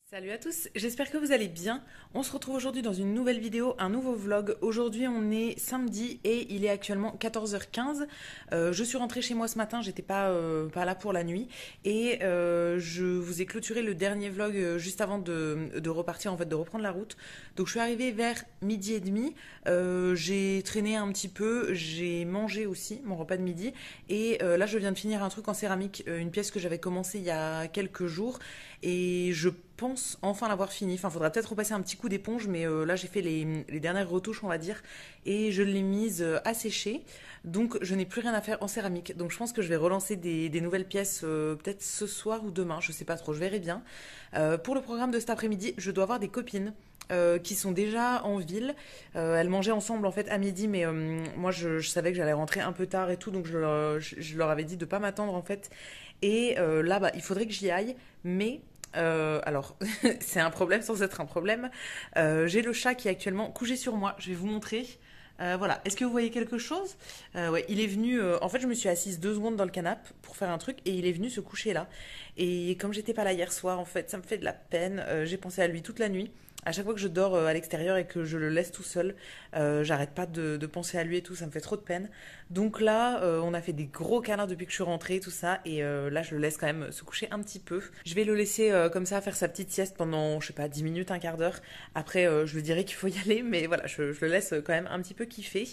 Salut à tous, j'espère que vous allez bien. On se retrouve aujourd'hui dans une nouvelle vidéo, un nouveau vlog. Aujourd'hui on est samedi et il est actuellement 14h15. Je suis rentrée chez moi ce matin, j'étais pas là pour la nuit. Et je vous ai clôturé le dernier vlog juste avant de repartir, en fait, de reprendre la route. Donc je suis arrivée vers midi et demi. J'ai traîné un petit peu, j'ai mangé aussi mon repas de midi. Et là je viens de finir un truc en céramique, une pièce que j'avais commencé il y a quelques jours. Et je pense enfin l'avoir fini. Enfin, faudra peut-être repasser un petit coup d'éponge, mais là j'ai fait les dernières retouches, on va dire, et je l'ai mise à sécher. Donc je n'ai plus rien à faire en céramique. Donc je pense que je vais relancer des nouvelles pièces peut-être ce soir ou demain, je sais pas trop, je verrai bien. Pour le programme de cet après-midi, je dois avoir des copines. Qui sont déjà en ville. Elles mangeaient ensemble en fait à midi, mais moi je savais que j'allais rentrer un peu tard et tout, donc je leur avais dit de pas m'attendre en fait. Et là, bah, il faudrait que j'y aille, mais alors, c'est un problème sans être un problème. J'ai le chat qui est actuellement couché sur moi. Je vais vous montrer. Voilà. Est-ce que vous voyez quelque chose? Ouais, il est venu. En fait, je me suis assise 2 secondes dans le canapé pour faire un truc et il est venu se coucher là. Et comme j'étais pas là hier soir, en fait, ça me fait de la peine. J'ai pensé à lui toute la nuit. À chaque fois que je dors à l'extérieur et que je le laisse tout seul, j'arrête pas de penser à lui et tout, ça me fait trop de peine. Donc là, on a fait des gros câlins depuis que je suis rentrée, tout ça, et là, je le laisse quand même se coucher un petit peu. Je vais le laisser comme ça faire sa petite sieste pendant, je sais pas, 10 minutes, un quart d'heure. Après, je lui dirai qu'il faut y aller, mais voilà, je le laisse quand même un petit peu kiffer.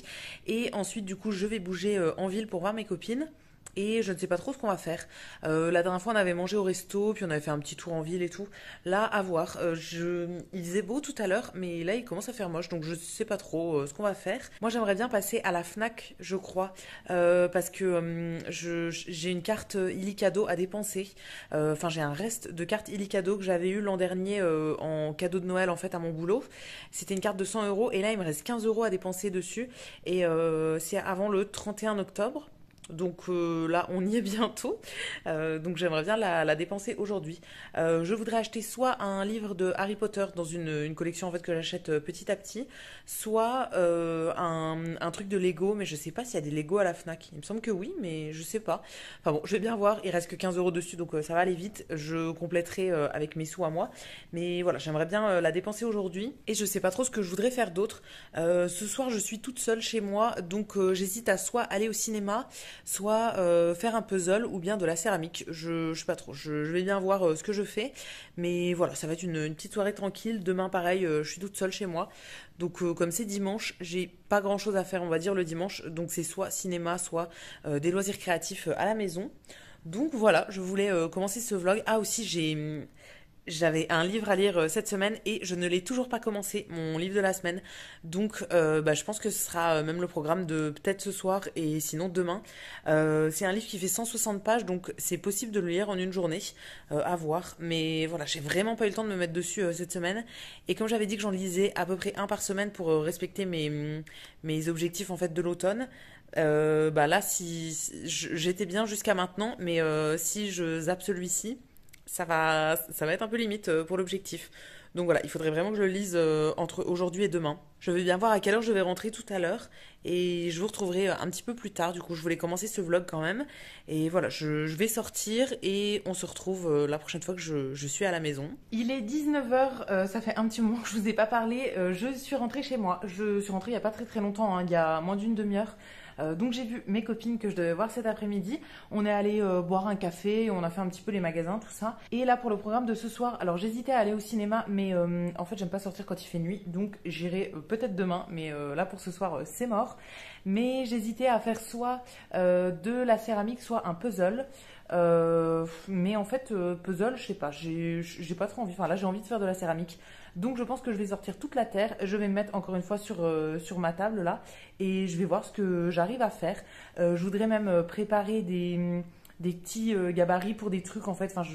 Et ensuite, du coup, je vais bouger en ville pour voir mes copines. Et je ne sais pas trop ce qu'on va faire. La dernière fois, on avait mangé au resto, puis on avait fait un petit tour en ville et tout. Là, à voir. Il faisait beau tout à l'heure, mais là, il commence à faire moche, donc je sais pas trop ce qu'on va faire. Moi, j'aimerais bien passer à la Fnac, je crois, parce que j'ai une carte Illicado à dépenser. Enfin, j'ai un reste de carte Illicado que j'avais eu l'an dernier en cadeau de Noël, en fait, à mon boulot. C'était une carte de 100 euros, et là, il me reste 15 euros à dépenser dessus. Et c'est avant le 31 octobre. Donc là, on y est bientôt. Donc j'aimerais bien la dépenser aujourd'hui. Je voudrais acheter soit un livre de Harry Potter dans une collection en fait que j'achète petit à petit, soit un truc de Lego, mais je sais pas s'il y a des Lego à la Fnac. Il me semble que oui, mais je sais pas. Enfin bon, je vais bien voir. Il reste que 15 euros dessus, donc ça va aller vite. Je compléterai avec mes sous à moi. Mais voilà, j'aimerais bien la dépenser aujourd'hui. Et je sais pas trop ce que je voudrais faire d'autre. Ce soir, je suis toute seule chez moi, donc j'hésite à soit aller au cinéma, soit faire un puzzle ou bien de la céramique. Je sais pas trop, je vais bien voir ce que je fais. Mais voilà, ça va être une petite soirée tranquille. Demain, pareil, je suis toute seule chez moi. Donc comme c'est dimanche, j'ai pas grand chose à faire, on va dire, le dimanche. Donc c'est soit cinéma, soit des loisirs créatifs à la maison. Donc voilà, je voulais commencer ce vlog. Ah aussi, j'avais un livre à lire cette semaine et je ne l'ai toujours pas commencé, mon livre de la semaine. Donc bah, je pense que ce sera même le programme de peut-être ce soir et sinon demain. C'est un livre qui fait 160 pages, donc c'est possible de le lire en une journée, à voir. Mais voilà, j'ai vraiment pas eu le temps de me mettre dessus cette semaine. Et comme j'avais dit que j'en lisais à peu près un par semaine pour respecter mes objectifs en fait de l'automne, bah là si j'étais bien jusqu'à maintenant, mais si je zappe celui-ci ça va être un peu limite pour l'objectif. Donc voilà, il faudrait vraiment que je le lise entre aujourd'hui et demain. Je vais bien voir à quelle heure je vais rentrer tout à l'heure et je vous retrouverai un petit peu plus tard. Du coup, je voulais commencer ce vlog quand même. Et voilà, je vais sortir et on se retrouve la prochaine fois que je suis à la maison. Il est 19h, ça fait un petit moment que je vous ai pas parlé. Je suis rentrée chez moi. Je suis rentrée il y a pas très très longtemps, hein, il y a moins d'une demi-heure. Donc j'ai vu mes copines que je devais voir cet après-midi. On est allé boire un café, on a fait un petit peu les magasins, tout ça. Et là pour le programme de ce soir, alors j'hésitais à aller au cinéma, mais en fait j'aime pas sortir quand il fait nuit, donc j'irai peut-être demain, mais là pour ce soir c'est mort. Mais j'hésitais à faire soit de la céramique, soit un puzzle. Mais en fait, puzzle, je sais pas, j'ai pas trop envie. Enfin là, j'ai envie de faire de la céramique. Donc je pense que je vais sortir toute la terre. Je vais me mettre encore une fois sur ma table là. Et je vais voir ce que j'arrive à faire. Je voudrais même préparer des petits gabarits pour des trucs en fait. Enfin,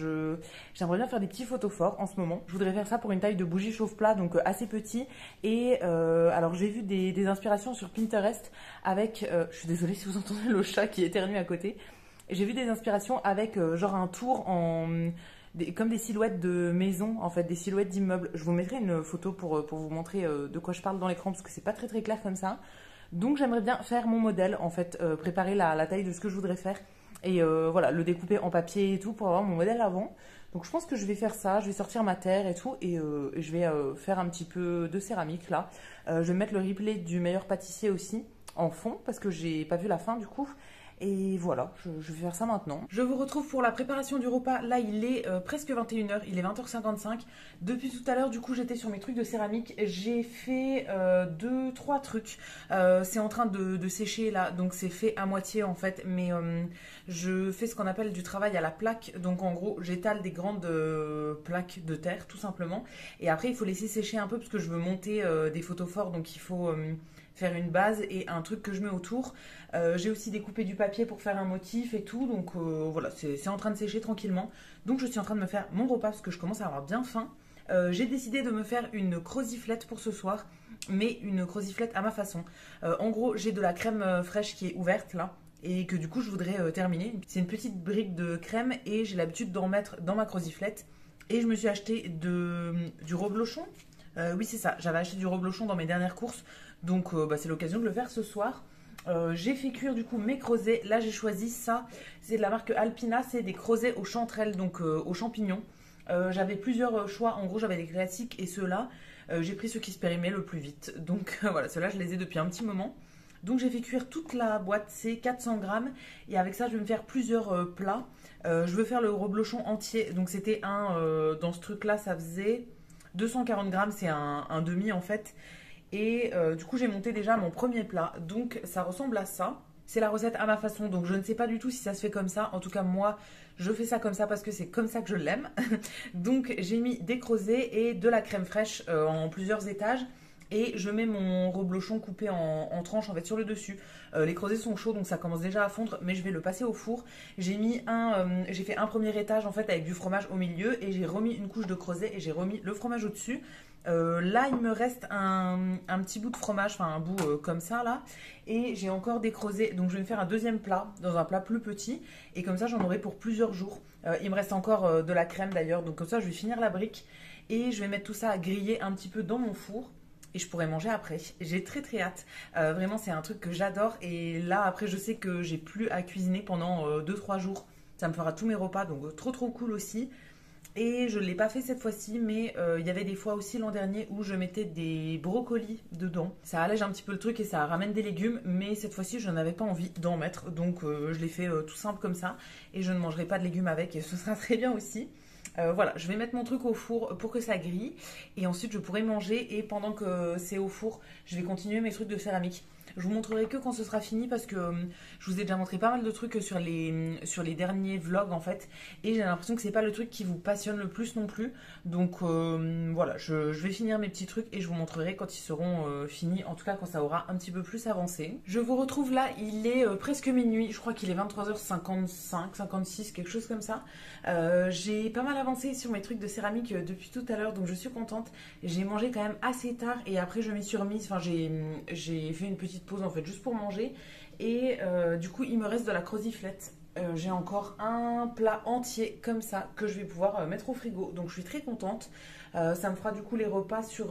j'aimerais bien faire des petits photophores en ce moment. Je voudrais faire ça pour une taille de bougie chauffe-plat, donc assez petit. Et alors j'ai vu des inspirations sur Pinterest avec. Je suis désolée si vous entendez le chat qui éternue à côté. J'ai vu des inspirations avec genre un tour comme des silhouettes de maisons, en fait, des silhouettes d'immeubles. Je vous mettrai une photo pour vous montrer de quoi je parle dans l'écran parce que c'est pas très très clair comme ça. Donc j'aimerais bien faire mon modèle, en fait, préparer la taille de ce que je voudrais faire et voilà, le découper en papier et tout pour avoir mon modèle avant. Donc je pense que je vais faire ça, je vais sortir ma terre et tout, et je vais faire un petit peu de céramique là. Je vais mettre le replay du meilleur pâtissier aussi en fond, parce que j'ai pas vu la fin du coup. Et voilà, je vais faire ça maintenant. Je vous retrouve pour la préparation du repas. Là, il est presque 21h, il est 20h55. Depuis tout à l'heure, du coup, j'étais sur mes trucs de céramique. J'ai fait 2-3 trucs. C'est en train de sécher là, donc c'est fait à moitié en fait. Mais je fais ce qu'on appelle du travail à la plaque. Donc en gros, j'étale des grandes plaques de terre, tout simplement. Et après, il faut laisser sécher un peu parce que je veux monter des photophores. Donc il faut faire une base et un truc que je mets autour. J'ai aussi découpé du papier pour faire un motif et tout, donc voilà, c'est en train de sécher tranquillement. Donc je suis en train de me faire mon repas parce que je commence à avoir bien faim. J'ai décidé de me faire une croziflette pour ce soir, mais une croziflette à ma façon. En gros, j'ai de la crème fraîche qui est ouverte là, et que du coup je voudrais terminer. C'est une petite brique de crème et j'ai l'habitude d'en mettre dans ma croziflette. Et je me suis acheté du reblochon. Oui, c'est ça, j'avais acheté du reblochon dans mes dernières courses, donc c'est l'occasion de le faire ce soir. J'ai fait cuire du coup mes creusets. Là j'ai choisi ça, c'est de la marque Alpina, c'est des creusets aux chanterelles, donc aux champignons. J'avais plusieurs choix, en gros j'avais des classiques et ceux-là. J'ai pris ceux qui se périmaient le plus vite, donc voilà, ceux-là je les ai depuis un petit moment. Donc j'ai fait cuire toute la boîte, c'est 400 grammes, et avec ça je vais me faire plusieurs plats. Je veux faire le reblochon entier, donc c'était dans ce truc là ça faisait 240 grammes, c'est un demi en fait. Et du coup j'ai monté déjà mon premier plat, donc ça ressemble à ça. C'est la recette à ma façon, donc je ne sais pas du tout si ça se fait comme ça. En tout cas moi je fais ça comme ça parce que c'est comme ça que je l'aime. Donc j'ai mis des creusets et de la crème fraîche en plusieurs étages. Et je mets mon reblochon coupé en tranches en fait sur le dessus. Les creusets sont chauds donc ça commence déjà à fondre, mais je vais le passer au four. J'ai fait un premier étage en fait avec du fromage au milieu et j'ai remis une couche de creuset et j'ai remis le fromage au dessus. Là il me reste un petit bout de fromage, enfin un bout comme ça là, et j'ai encore des creusets, donc je vais me faire un deuxième plat dans un plat plus petit et comme ça j'en aurai pour plusieurs jours. Il me reste encore de la crème d'ailleurs, donc comme ça je vais finir la brique et je vais mettre tout ça à griller un petit peu dans mon four. Et je pourrais manger après. J'ai très très hâte. Vraiment, c'est un truc que j'adore. Et là, après, je sais que j'ai plus à cuisiner pendant 2-3 jours. Ça me fera tous mes repas, donc trop trop cool aussi. Et je ne l'ai pas fait cette fois-ci, mais il y avait des fois aussi l'an dernier où je mettais des brocolis dedans. Ça allège un petit peu le truc et ça ramène des légumes, mais cette fois-ci, je n'avais pas envie d'en mettre. Donc je l'ai fait tout simple comme ça. Et je ne mangerai pas de légumes avec et ce sera très bien aussi. Voilà, je vais mettre mon truc au four pour que ça grille et ensuite je pourrai manger et pendant que c'est au four, je vais continuer mes trucs de céramique. Je vous montrerai que quand ce sera fini parce que je vous ai déjà montré pas mal de trucs sur les derniers vlogs en fait et j'ai l'impression que c'est pas le truc qui vous passionne le plus non plus. Donc voilà, je vais finir mes petits trucs et je vous montrerai quand ils seront finis, en tout cas quand ça aura un petit peu plus avancé. Je vous retrouve là, il est presque minuit, je crois qu'il est 23h55, 56, quelque chose comme ça. J'ai pas mal avancé sur mes trucs de céramique depuis tout à l'heure donc je suis contente. J'ai mangé quand même assez tard et après je m'y suis remise, enfin j'ai fait une petite pause en fait juste pour manger et du coup il me reste de la croziflette. J'ai encore un plat entier comme ça que je vais pouvoir mettre au frigo donc je suis très contente. Ça me fera du coup les repas sur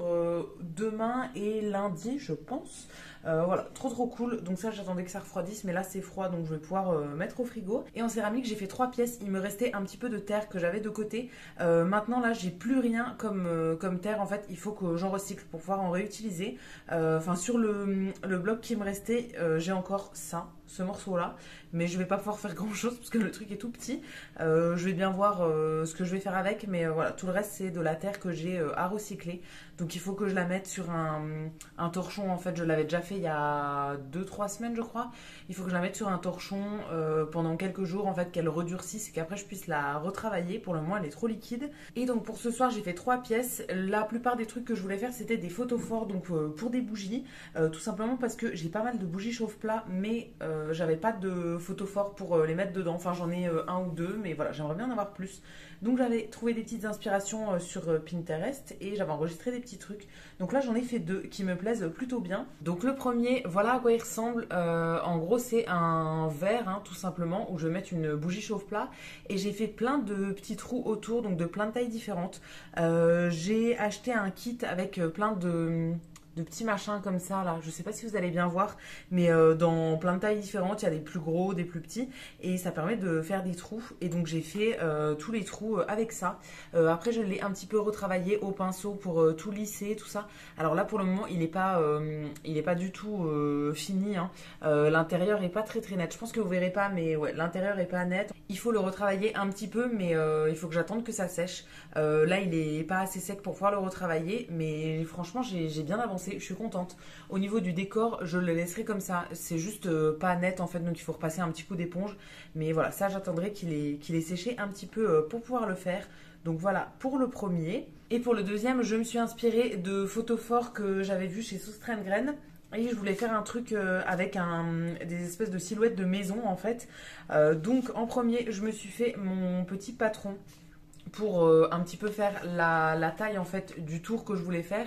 demain et lundi je pense. Voilà, trop trop cool. Donc ça j'attendais que ça refroidisse mais là c'est froid donc je vais pouvoir mettre au frigo. Et en céramique j'ai fait 3 pièces, il me restait un petit peu de terre que j'avais de côté. Maintenant là j'ai plus rien comme terre en fait, il faut que j'en recycle pour pouvoir en réutiliser. Enfin sur le bloc qui me restait j'ai encore ça, ce morceau là, mais je vais pas pouvoir faire grand chose parce que le truc est tout petit. Je vais bien voir ce que je vais faire avec mais voilà, tout le reste c'est de la terre que j'ai à recycler. Donc il faut que je la mette sur un torchon en fait, je l'avais déjà fait il y a 2-3 semaines je crois. Il faut que je la mette sur un torchon pendant quelques jours en fait, qu'elle redurcisse et qu'après je puisse la retravailler. Pour le moment elle est trop liquide. Et donc pour ce soir j'ai fait 3 pièces. La plupart des trucs que je voulais faire c'était des photophores, donc pour des bougies, tout simplement parce que j'ai pas mal de bougies chauffe-plat mais j'avais pas de photophores pour les mettre dedans. Enfin j'en ai un ou deux mais voilà, j'aimerais bien en avoir plus. Donc j'avais trouvé des petites inspirations sur Pinterest et j'avais enregistré des petits trucs. Donc là j'en ai fait 2 qui me plaisent plutôt bien. Donc le premier, voilà à quoi il ressemble. En gros c'est un verre tout simplement où je vais mettre une bougie chauffe-plat et j'ai fait plein de petits trous autour, donc de plein de tailles différentes. J'ai acheté un kit avec plein de de petits machins comme ça là. Je sais pas si vous allez bien voir, mais dans plein de tailles différentes, il y a des plus gros, des plus petits, et ça permet de faire des trous. Et donc j'ai fait tous les trous avec ça. Après je l'ai un petit peu retravaillé au pinceau pour tout lisser, tout ça. Alors là pour le moment il est pas du tout fini, hein. L'intérieur est pas très net. Je pense que vous verrez pas, mais ouais, l'intérieur est pas net. Il faut le retravailler un petit peu, mais il faut que j'attende que ça sèche. Là il est pas assez sec pour pouvoir le retravailler, mais franchement j'ai bien avancé, je suis contente. Au niveau du décor, je le laisserai comme ça. C'est juste pas net en fait, donc il faut repasser un petit coup d'éponge. Mais voilà, ça j'attendrai qu'il ait séché un petit peu pour pouvoir le faire. Donc voilà pour le premier. Et pour le deuxième, je me suis inspirée de photos forts que j'avais vues chez Soustrain-Graines. Et je voulais faire un truc avec des espèces de silhouettes de maison en fait. Donc en premier, je me suis fait mon petit patron pour un petit peu faire la taille en fait du tour que je voulais faire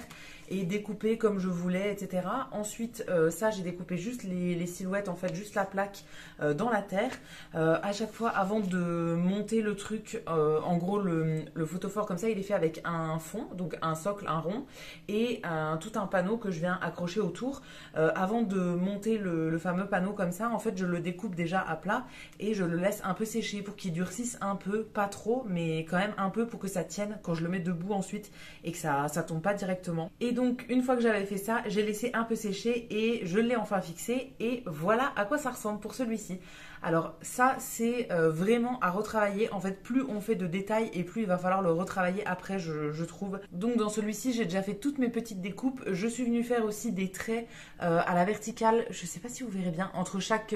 et découper comme je voulais, etc. Ensuite, ça j'ai découpé juste les silhouettes, en fait juste la plaque dans la terre. À chaque fois, avant de monter le truc, en gros le photophore comme ça, il est fait avec un fond, donc un socle, un rond, et tout un panneau que je viens accrocher autour. Avant de monter le fameux panneau comme ça, en fait je le découpe déjà à plat et je le laisse un peu sécher pour qu'il durcisse un peu, pas trop, mais quand même un peu pour que ça tienne quand je le mets debout ensuite et que ça tombe pas directement. Et donc une fois que j'avais fait ça, j'ai laissé un peu sécher et je l'ai enfin fixé et voilà à quoi ça ressemble pour celui-ci. Alors ça c'est vraiment à retravailler. En fait plus on fait de détails et plus il va falloir le retravailler après je trouve. Donc dans celui-ci j'ai déjà fait toutes mes petites découpes. Je suis venue faire aussi des traits à la verticale. Je sais pas si vous verrez bien entre chaque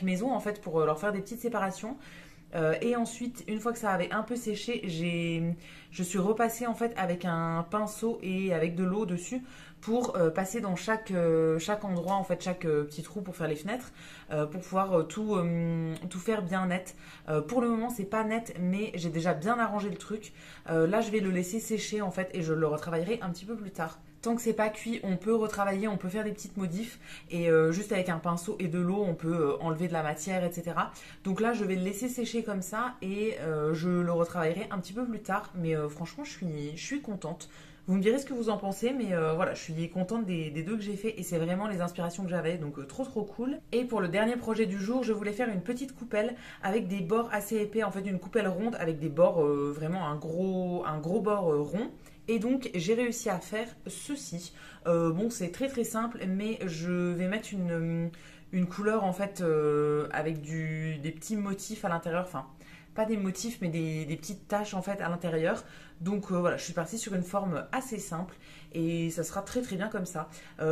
maison en fait pour leur faire des petites séparations. Et ensuite, une fois que ça avait un peu séché, je suis repassée en fait avec un pinceau et avec de l'eau dessus pour passer dans chaque endroit, en fait, chaque petit trou pour faire les fenêtres, pour pouvoir tout faire bien net. Pour le moment, c'est pas net, mais j'ai déjà bien arrangé le truc. Là, je vais le laisser sécher en fait et je le retravaillerai un petit peu plus tard. Tant que c'est pas cuit, on peut retravailler, on peut faire des petites modifs et juste avec un pinceau et de l'eau, on peut enlever de la matière, etc. Donc là, je vais le laisser sécher comme ça et je le retravaillerai un petit peu plus tard. Mais franchement, je suis contente. Vous me direz ce que vous en pensez, mais voilà, je suis contente des deux que j'ai fait et c'est vraiment les inspirations que j'avais, donc trop cool. Et pour le dernier projet du jour, je voulais faire une petite coupelle avec des bords assez épais, en fait une coupelle ronde avec des bords, vraiment un gros bord rond. Et donc j'ai réussi à faire ceci. Bon c'est très simple, mais je vais mettre une couleur en fait avec des petits motifs à l'intérieur, enfin pas des motifs mais des petites taches en fait à l'intérieur. Donc voilà, je suis partie sur une forme assez simple et ça sera très bien comme ça.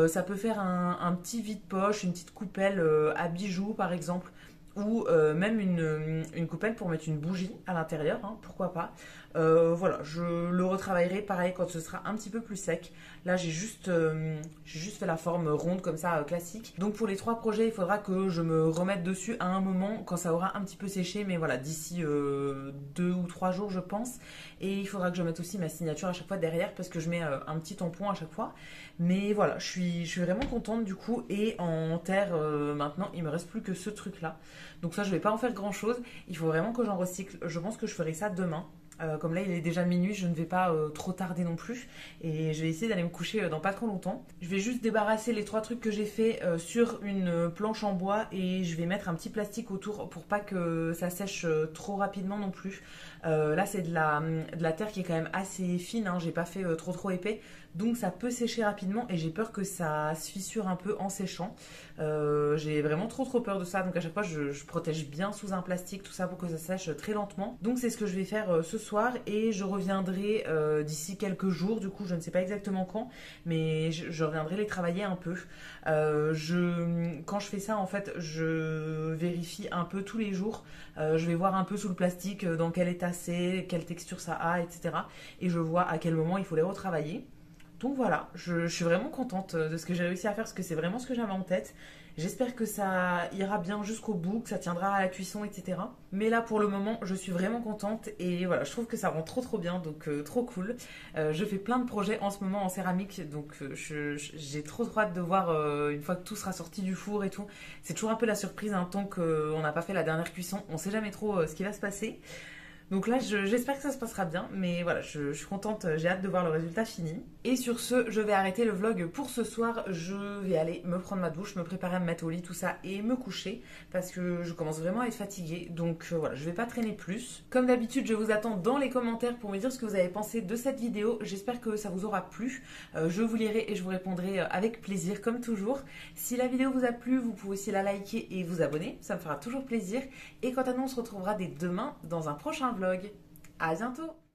Ça peut faire un petit vide-poche, une petite coupelle à bijoux par exemple, ou même une coupelle pour mettre une bougie à l'intérieur, hein, pourquoi pas. Voilà, je le retravaillerai pareil quand ce sera un petit peu plus sec. Là, j'ai juste fait la forme ronde comme ça, classique. Donc pour les 3 projets, il faudra que je me remette dessus à un moment quand ça aura un petit peu séché, mais voilà, d'ici 2 ou 3 jours, je pense. Et il faudra que je mette aussi ma signature à chaque fois derrière parce que je mets un petit tampon à chaque fois. Mais voilà, je suis vraiment contente du coup. Et en terre, maintenant, il me reste plus que ce truc-là. Donc ça, je vais pas en faire grand-chose. Il faut vraiment que j'en recycle. Je pense que je ferai ça demain. Comme là il est déjà minuit, je ne vais pas trop tarder non plus et je vais essayer d'aller me coucher dans pas trop longtemps. Je vais juste débarrasser les 3 trucs que j'ai fait sur une planche en bois et je vais mettre un petit plastique autour pour pas que ça sèche trop rapidement non plus. Là c'est de la terre qui est quand même assez fine, hein, j'ai pas fait trop épais, donc ça peut sécher rapidement et j'ai peur que ça se fissure un peu en séchant. J'ai vraiment trop peur de ça, donc à chaque fois je protège bien sous un plastique tout ça pour que ça sèche très lentement. Donc c'est ce que je vais faire ce soir et je reviendrai d'ici quelques jours, du coup je ne sais pas exactement quand, mais je reviendrai les travailler un peu. Quand je fais ça en fait, je vérifie un peu tous les jours, je vais voir un peu sous le plastique dans quel état c'est, quelle texture ça a, etc. Et je vois à quel moment il faut les retravailler. Donc voilà, je suis vraiment contente de ce que j'ai réussi à faire parce que c'est vraiment ce que j'avais en tête. J'espère que ça ira bien jusqu'au bout, que ça tiendra à la cuisson, etc. Mais là pour le moment, je suis vraiment contente et voilà, je trouve que ça rend trop bien, donc trop cool. Je fais plein de projets en ce moment en céramique, donc j'ai trop hâte de voir une fois que tout sera sorti du four et tout. C'est toujours un peu la surprise, hein, tant qu'on n'a pas fait la dernière cuisson, on sait jamais trop ce qui va se passer. Donc là, j'espère que ça se passera bien, mais voilà, je suis contente, j'ai hâte de voir le résultat fini. Et sur ce, je vais arrêter le vlog pour ce soir. Je vais aller me prendre ma douche, me préparer à me mettre au lit, tout ça, et me coucher, parce que je commence vraiment à être fatiguée. Donc voilà, je vais pas traîner plus. Comme d'habitude, je vous attends dans les commentaires pour me dire ce que vous avez pensé de cette vidéo. J'espère que ça vous aura plu. Je vous lirai et je vous répondrai avec plaisir, comme toujours. Si la vidéo vous a plu, vous pouvez aussi la liker et vous abonner, ça me fera toujours plaisir. Et quant à nous, on se retrouvera dès demain dans un prochain vlog. À bientôt!